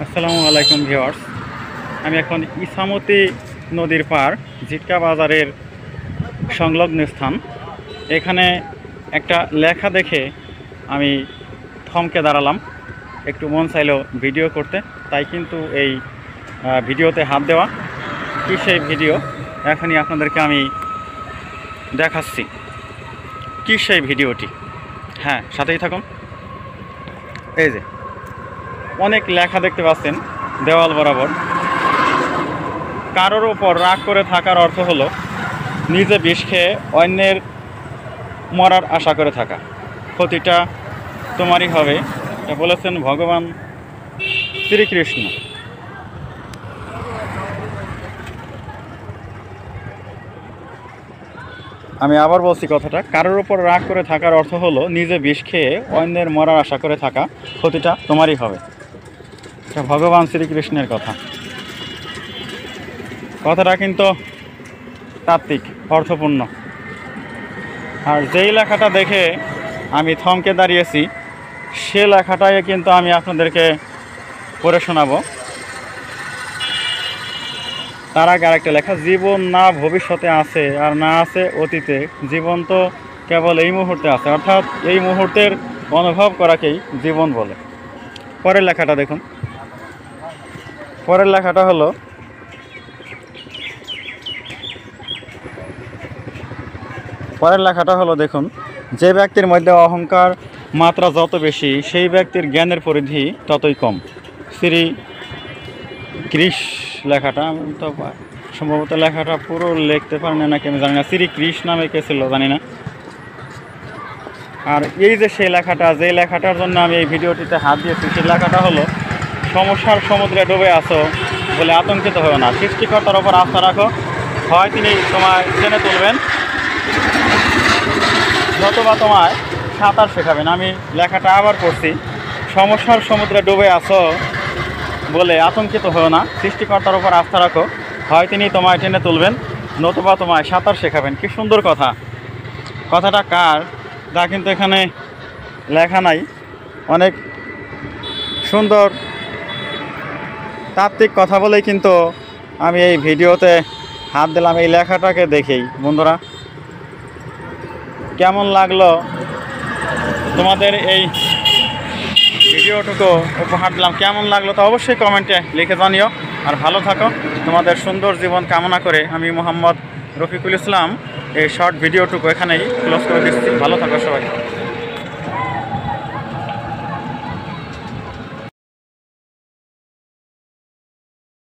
আসসালামু আলাইকুম ভিউয়ার্স, আমি এখন ইসামতি নদীর পার জিটকা বাজারের সংলগ্ন স্থান। এখানে একটা লেখা দেখে আমি থমকে দাঁড়ালাম, একটু মন চাইলো ভিডিও করতে, তাই কিন্তু এই ভিডিওতে হাত দেওয়া। কি সেই ভিডিও এখনই আপনাদেরকে আমি দেখাচ্ছি। কি সেই ভিডিওটি, হ্যাঁ সাথেই থাকুন। এই যে অনেক লেখা দেখতে পাচ্ছেন দেওয়াল বরাবর। কারোর ওপর রাগ করে থাকার অর্থ হলো নিজে বিষ খেয়ে অন্যের মরার আশা করে থাকা, ক্ষতিটা তোমারই হবে, এটা বলেছেন ভগবান শ্রীকৃষ্ণ। আমি আবার বলছি কথাটা, কারোর ওপর রাগ করে থাকার অর্থ হলো নিজে বিষ খেয়ে অন্যের মরার আশা করে থাকা, ক্ষতিটা তোমারই হবে। এটা ভগবান শ্রীকৃষ্ণের কথা। কথাটা কিন্তু তাত্ত্বিক, অর্থপূর্ণ। আর যেই লেখাটা দেখে আমি থমকে দাঁড়িয়েছি সে লেখাটাই কিন্তু আমি আপনাদেরকে পড়ে শোনাবো। তার আগে আরেকটা লেখা, জীবন না ভবিষ্যতে আছে আর না আছে অতীতে, জীবন তো কেবল এই মুহূর্তে আছে, অর্থাৎ এই মুহূর্তের অনুভব করাকেই জীবন বলে। পরের লেখাটা দেখুন। পরের লেখাটা হলো, দেখুন, যে ব্যক্তির মধ্যে অহংকার মাত্রা যত বেশি সেই ব্যক্তির জ্ঞানের পরিধি ততই কম। শ্রী কৃষ লেখাটা আমি তো সম্ভবত লেখাটা পুরো লিখতে পারেন নাকি আমি জানি না, শ্রী কৃষ নামে কে ছিল জানি না। আর এই যে সেই লেখাটা, যে লেখাটার জন্য আমি এই ভিডিওটিতে হাত দিয়েছি, সেই লেখাটা হলো, সমস্যার সমুদ্রে ডুবে আছো বলে আতঙ্কিত হও না, সৃষ্টিকর্তার ওপর আস্থা রাখো, হয় তিনি তোমায় টেনে তুলবেন নতুবা তোমায় সাঁতার শেখাবেন। আমি লেখাটা আবার পড়ছি, সমস্যার সমুদ্রে ডুবে আছো বলে আতঙ্কিত হও না, সৃষ্টিকর্তার ওপর আস্থা রাখো, হয় তিনি তোমায় টেনে তুলবেন নতুবা তোমায় সাঁতার শেখাবেন। কি সুন্দর কথা। কথাটা কার তা কিন্তু এখানে লেখা নাই। অনেক সুন্দর তাত্ত্বিক কথা বলেই কিন্তু আমি এই ভিডিওতে হাত দিলাম এই লেখাটাকে দেখেই। বন্ধুরা, কেমন লাগলো তোমাদের এই ভিডিওটুকু উপহার দিলাম, কেমন লাগলো তা অবশ্যই কমেন্টে লিখে জানিও। আর ভালো থাকো, তোমাদের সুন্দর জীবন কামনা করে আমি মোহাম্মদ রফিকুল ইসলাম এই শর্ট ভিডিওটুকু এখানেই ক্লোজ করে দিচ্ছি। ভালো থাকো সবাই।